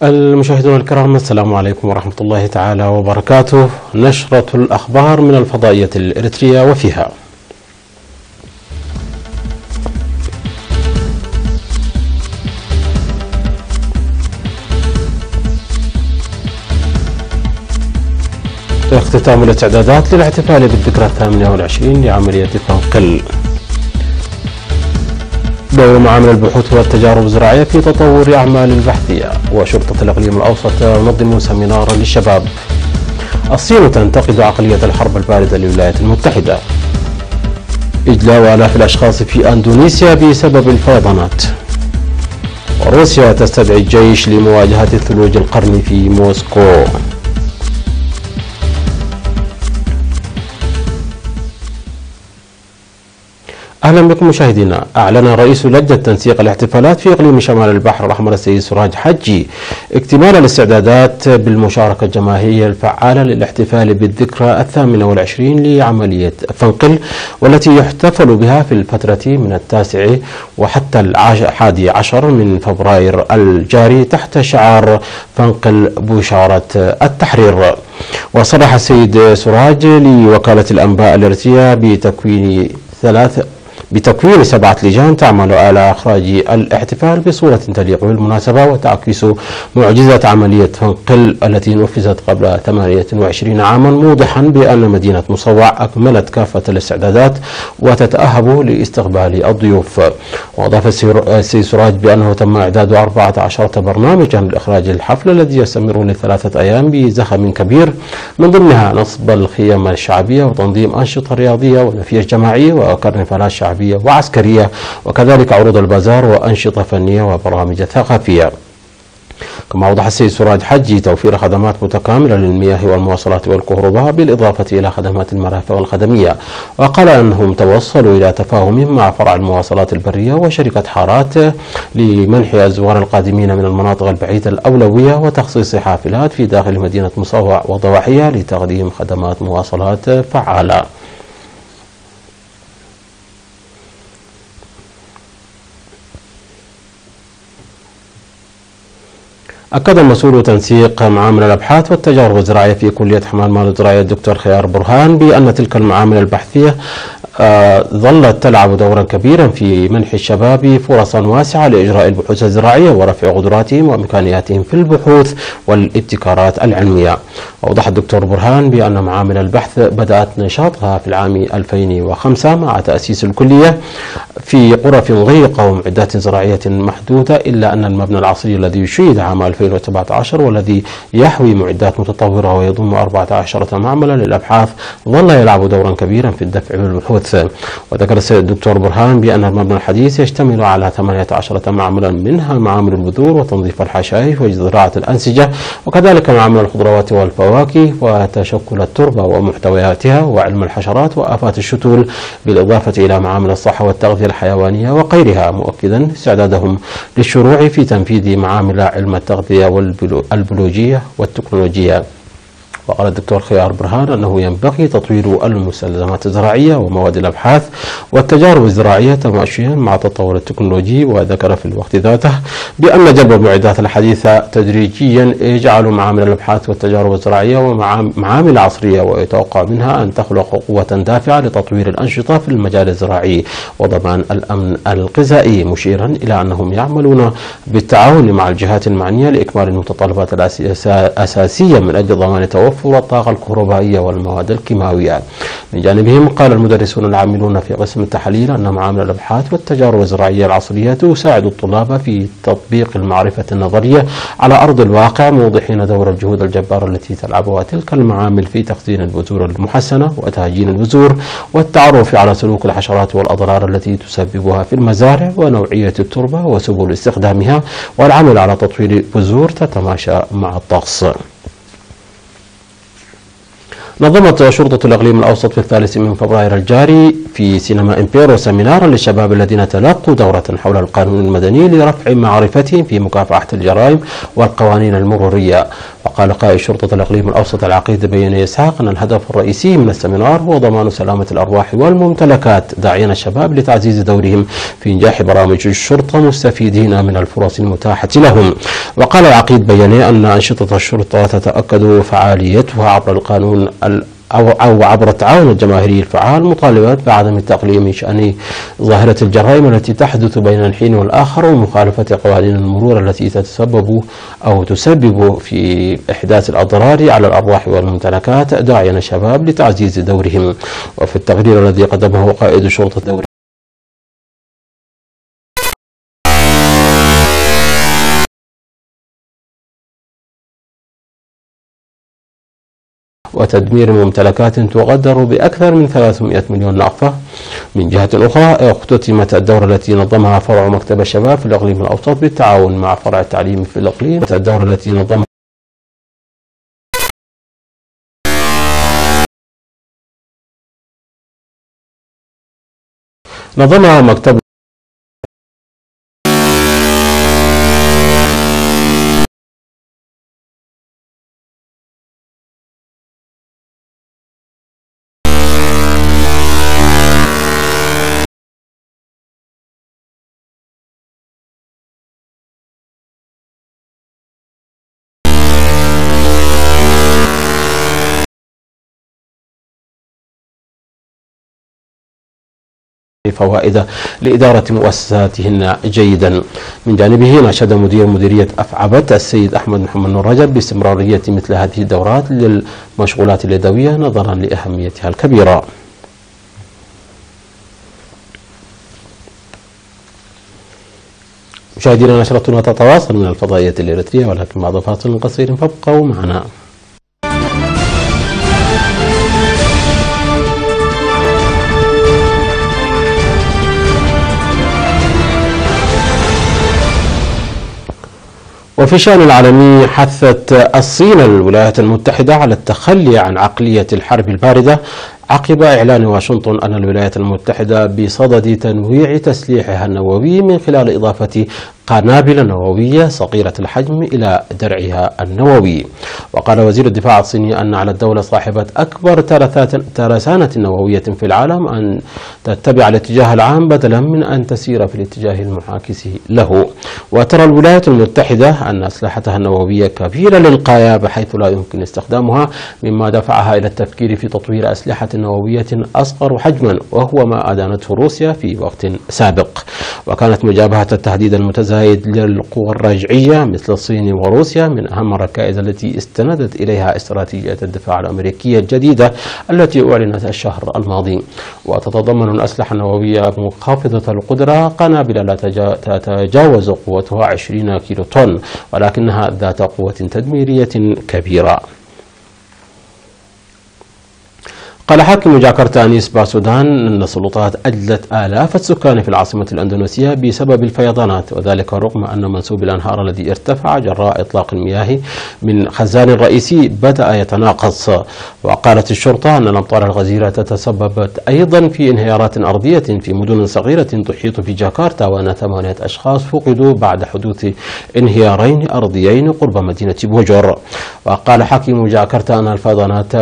المشاهدون الكرام، السلام عليكم ورحمة الله تعالى وبركاته. نشرة الأخبار من الفضائية الإريترية وفيها: اختتام الاستعدادات للاحتفال بالذكرى 28 لعملية فنقل. دور معامل البحوث والتجارب الزراعية في تطور أعمال البحثية. وشرطة الإقليم الأوسط تنظم سمينارا للشباب. الصين تنتقد عقلية الحرب الباردة للولايات المتحدة. إجلاء آلاف الأشخاص في أندونيسيا بسبب الفيضانات. وروسيا تستدعي الجيش لمواجهة ثلوج القرن في موسكو. أهلا بكم مشاهدينا. أعلن رئيس لجنة تنسيق الاحتفالات في إقليم شمال البحر الأحمر السيد سراج حجي اكتمال الاستعدادات بالمشاركة الجماهيرية الفعالة للاحتفال بالذكرى 28 لعملية فنقل، والتي يحتفل بها في الفترة من 9 وحتى 11 من فبراير الجاري تحت شعار فنقل بشارة التحرير. وصرح السيد سراج لوكالة الأنباء الإريترية بتكوين 7 لجان تعمل على إخراج الاحتفال بصورة تليق بالمناسبة وتعكس معجزة عملية فنقل التي نفذت قبل 28 عاما، موضحا بأن مدينة مصوع أكملت كافة الاستعدادات وتتأهب لاستقبال الضيوف. وأضاف السيد سراج بأنه تم إعداد 14 برنامجا لإخراج الحفل الذي يستمر ل3 أيام بزخم كبير، من ضمنها نصب الخيام الشعبية وتنظيم أنشطة رياضية ونفير جماعي وكرنفالات شعبية وعسكرية، وكذلك عروض البازار وأنشطة فنية وبرامج ثقافية. كما أوضح السيد سراج حجي توفير خدمات متكاملة للمياه والمواصلات والكهرباء بالإضافة إلى خدمات المرافق الخدمية، وقال أنهم توصلوا إلى تفاهم مع فرع المواصلات البرية وشركة حارات لمنح الزوار القادمين من المناطق البعيدة الأولوية وتخصيص حافلات في داخل مدينة مصوع وضواحيها لتقديم خدمات مواصلات فعالة. أكد مسؤول تنسيق معامل الأبحاث والتجارب الزراعية في كلية حمال مال الزراعية الدكتور خيار برهان بأن تلك المعامل البحثية ظلت تلعب دورا كبيرا في منح الشباب فرصا واسعة لإجراء البحوث الزراعية ورفع قدراتهم وإمكانياتهم في البحوث والابتكارات العلمية. أوضح الدكتور برهان بأن معامل البحث بدأت نشاطها في العام 2005 مع تأسيس الكلية في غرف ضيقة ومعدات زراعية محدودة، إلا أن المبنى العصري الذي يشيد عام 2017 والذي يحوي معدات متطورة ويضم 14 معملا للأبحاث ظل يلعب دورا كبيرا في الدفع بالبحوث. وذكر السيد الدكتور برهان بأن المبنى الحديث يشتمل على 18 معملا، منها معامل البذور وتنظيف الحشائش وزراعة الأنسجة، وكذلك معامل الخضروات والفواكه وتشكل التربة ومحتوياتها وعلم الحشرات وآفات الشتول، بالإضافة إلى معامل الصحة والتغذية الحيوانية وغيرها، مؤكدا استعدادهم للشروع في تنفيذ معامل علم التغذية والبيولوجية والتكنولوجيا. وقال الدكتور خيار برهان أنه ينبغي تطوير المستلزمات الزراعية ومواد الأبحاث والتجارب الزراعية تماشيا مع التطور التكنولوجي. وذكر في الوقت ذاته بأن جلب المعدات الحديثة تدريجيا يجعل معامل الأبحاث والتجارب الزراعية ومعامل عصرية، ويتوقع منها أن تخلق قوة دافعة لتطوير الأنشطة في المجال الزراعي وضمان الأمن الغذائي، مشيرا إلى أنهم يعملون بالتعاون مع الجهات المعنية لإكمال المتطلبات الأساسية من أجل ضمان توفر الطاقة الكهربائية والمواد الكيماوية. من جانبهم قال المدرسون العاملون في قسم التحاليل أن معامل الأبحاث والتجارب الزراعية العصرية تساعد الطلاب في تطبيق المعرفة النظرية على أرض الواقع، موضحين دور الجهود الجبارة التي تلعبها تلك المعامل في تخزين البذور المحسنة وتهجين البذور والتعرف على سلوك الحشرات والأضرار التي تسببها في المزارع ونوعية التربة وسبل استخدامها، والعمل على تطوير بذور تتماشى مع الطقس. نظمت شرطة الإقليم الأوسط في 3 الجاري في سينما إمبيرو سيمينارا للشباب الذين تلقوا دورة حول القانون المدني لرفع معرفتهم في مكافحة الجرائم والقوانين المرورية. وقال قائد شرطة الإقليم الأوسط العقيد بياني إسحاق أن الهدف الرئيسي من السيمينار هو ضمان سلامة الأرواح والممتلكات، داعيا الشباب لتعزيز دورهم في إنجاح برامج الشرطة مستفيدين من الفرص المتاحة لهم. وقال العقيد بياني أن أنشطة الشرطة تتأكد فعاليتها عبر القانون أو عبر التعاون الجماهيري الفعال، مطالبة بعدم التقليل من شأن ظاهرة الجرائم التي تحدث بين الحين والآخر ومخالفة قوانين المرور التي تسبب في إحداث الأضرار على الأرواح والممتلكات، داعيا الشباب لتعزيز دورهم. وفي التقرير الذي قدمه قائد شرطة الدوري وتدمير ممتلكات تقدر بأكثر من 300 مليون نقفة. من جهة أخرى اختتمت الدورة التي نظمها فرع مكتب الشباب في الإقليم الأوسط بالتعاون مع فرع التعليم في الإقليم. الدورة التي نظمها مكتب فوائد لإدارة مؤسساتهن جيدا. من جانبه ناشد مدير مديرية أفعبت السيد أحمد محمد نور رجب باستمرارية مثل هذه الدورات للمشغولات اليدوية نظرا لأهميتها الكبيرة. مشاهدينا، نشرتنا تتواصل من الفضائية الإريترية، ولكن بعد فاصل قصير فابقوا معنا. وفي الشأن العالمي، حثت الصين الولايات المتحدة على التخلي عن عقلية الحرب الباردة عقب إعلان واشنطن أن الولايات المتحدة بصدد تنويع تسليحها النووي من خلال إضافة قنابل نووية صغيرة الحجم إلى درعها النووي. وقال وزير الدفاع الصيني أن على الدولة صاحبة أكبر ترسانة نووية في العالم أن تتبع الاتجاه العام بدلا من أن تسير في الاتجاه المعاكس له. وترى الولايات المتحدة أن أسلحتها النووية كبيرة للغاية بحيث لا يمكن استخدامها، مما دفعها إلى التفكير في تطوير أسلحة نووية أصغر حجما، وهو ما أدانته روسيا في وقت سابق. وكانت مجابهة التهديد المتزايد للقوى الرجعية مثل الصين وروسيا من أهم الركائز التي استندت إليها استراتيجية الدفاع الأمريكية الجديدة التي أعلنت الشهر الماضي، وتتضمن الأسلحة النووية منخفضة القدرة قنابل لا تتجاوز قوتها 20 كيلو طن، ولكنها ذات قوة تدميرية كبيرة. قال حاكم جاكرتا أنيس باسودان أن السلطات أجلت آلاف السكان في العاصمة الأندونيسية بسبب الفيضانات، وذلك رغم أن منسوب الأنهار الذي ارتفع جراء إطلاق المياه من خزان رئيسي بدأ يتناقص. وقالت الشرطة أن الأمطار الغزيرة تسببت أيضا في انهيارات أرضية في مدن صغيرة تحيط بجاكرتا، وأن 8 أشخاص فقدوا بعد حدوث انهيارين أرضيين قرب مدينة بوجور. وقال حاكم جاكرتا أن الفيضانات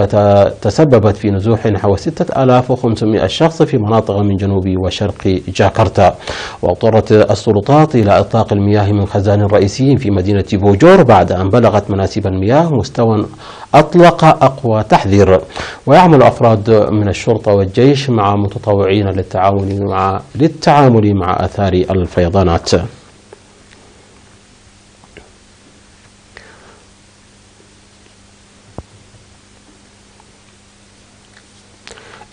تسببت في نزوح نحو 6500 شخص في مناطق من جنوب وشرق جاكرتا. واضطرت السلطات إلى إطلاق المياه من خزان رئيسي في مدينة بوجور بعد أن بلغت مناسيب المياه مستوى أطلق أقوى تحذير. ويعمل أفراد من الشرطة والجيش مع متطوعين للتعامل مع آثار الفيضانات.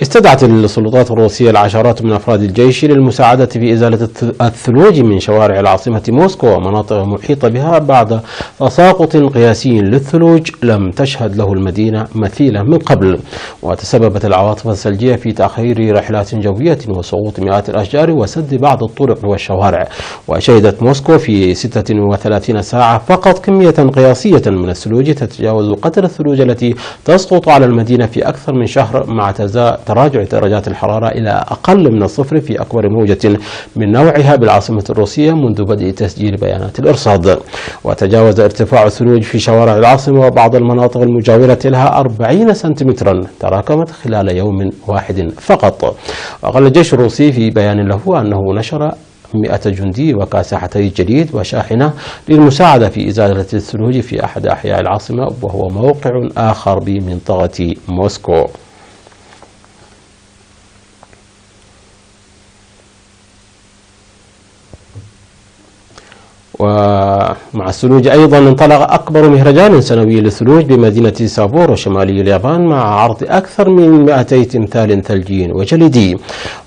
استدعت السلطات الروسية العشرات من أفراد الجيش للمساعدة في إزالة الثلوج من شوارع العاصمة موسكو ومناطق محيطة بها بعد تساقط قياسي للثلوج لم تشهد له المدينة مثيلا من قبل. وتسببت العواصف الثلجية في تأخير رحلات جوية وسقوط مئات الأشجار وسد بعض الطرق والشوارع. وشهدت موسكو في 36 ساعة فقط كمية قياسية من الثلوج تتجاوز قدر الثلوج التي تسقط على المدينة في أكثر من شهر، مع تراجع درجات الحرارة إلى أقل من الصفر في أكبر موجة من نوعها بالعاصمة الروسية منذ بدء تسجيل بيانات الإرصاد. وتجاوز ارتفاع الثلوج في شوارع العاصمة وبعض المناطق المجاورة لها 40 سنتيمترا تراكمت خلال يوم واحد فقط. وقال الجيش الروسي في بيان له أنه نشر 100 جندي وكاسحتي جديد وشاحنة للمساعدة في إزالة الثلوج في أحد أحياء العاصمة، وهو موقع آخر بمنطقة موسكو. ومع الثلوج أيضا انطلق أكبر مهرجان سنوي للثلوج بمدينة سابورو شمالي اليابان مع عرض أكثر من 200 تمثال ثلجي وجليدي.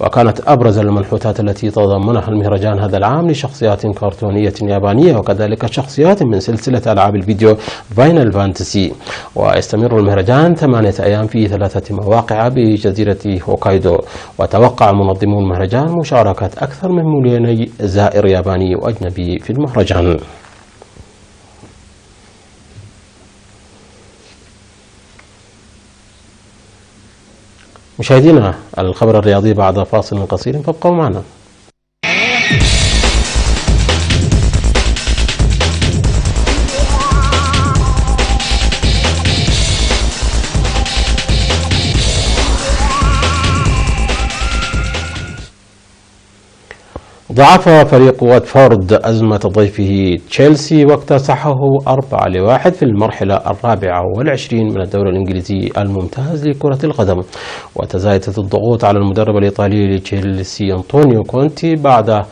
وكانت أبرز المنحوتات التي تضمنها المهرجان هذا العام لشخصيات كرتونية يابانية وكذلك شخصيات من سلسلة ألعاب الفيديو فاينل فانتسي. ويستمر المهرجان 8 أيام في 3 مواقع بجزيرة هوكايدو. وتوقع منظمو المهرجان مشاركة أكثر من 2 مليون زائر ياباني وأجنبي في المهرجان. مشاهدينا، الخبر الرياضي بعد فاصل قصير، فابقوا معنا. ضاعف فريق واتفورد أزمة ضيفه تشيلسي واكتسحه 4-1 في المرحلة 24 من الدوري الإنجليزي الممتاز لكرة القدم. وتزايدت الضغوط على المدرب الإيطالي لتشيلسي أنطونيو كونتي بعد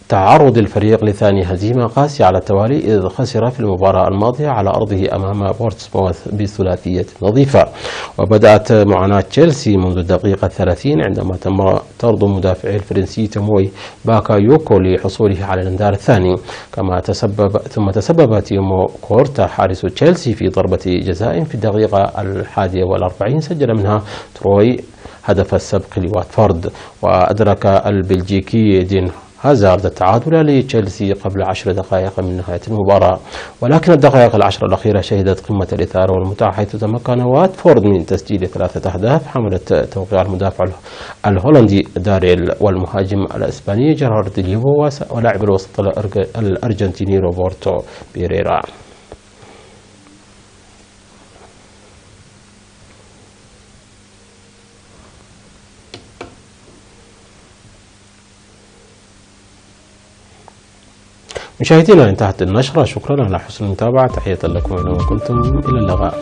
تعرض الفريق لثاني هزيمة قاسية على التوالي، إذ خسر في المباراة الماضية على أرضه أمام بورتسموث بثلاثية نظيفة. وبدأت معاناة تشيلسي منذ الدقيقة 30 عندما تم طرد مدافعه الفرنسي تموي باكايوكو لحصوله على الانذار الثاني. ثم تسبب تيمو كورتا حارس تشيلسي في ضربة جزاء في الدقيقة 41 سجل منها تروي هدف السبق لواتفورد. وأدرك البلجيكي دين هازارد التعادل لتشيلسي قبل 10 دقائق من نهاية المباراة. ولكن الدقائق العشر الأخيرة شهدت قمة الإثارة والمتعة، حيث تمكن واتفورد من تسجيل 3 أهداف حملت توقيع المدافع الهولندي داريل والمهاجم الإسباني جيرارد ليفو ولاعب الوسط الأرجنتيني روبرتو بيريرا. مشاهدينا، انتهت النشرة. شكرا على حسن المتابعة. تحية لكم أينما كنتم، إلى اللقاء.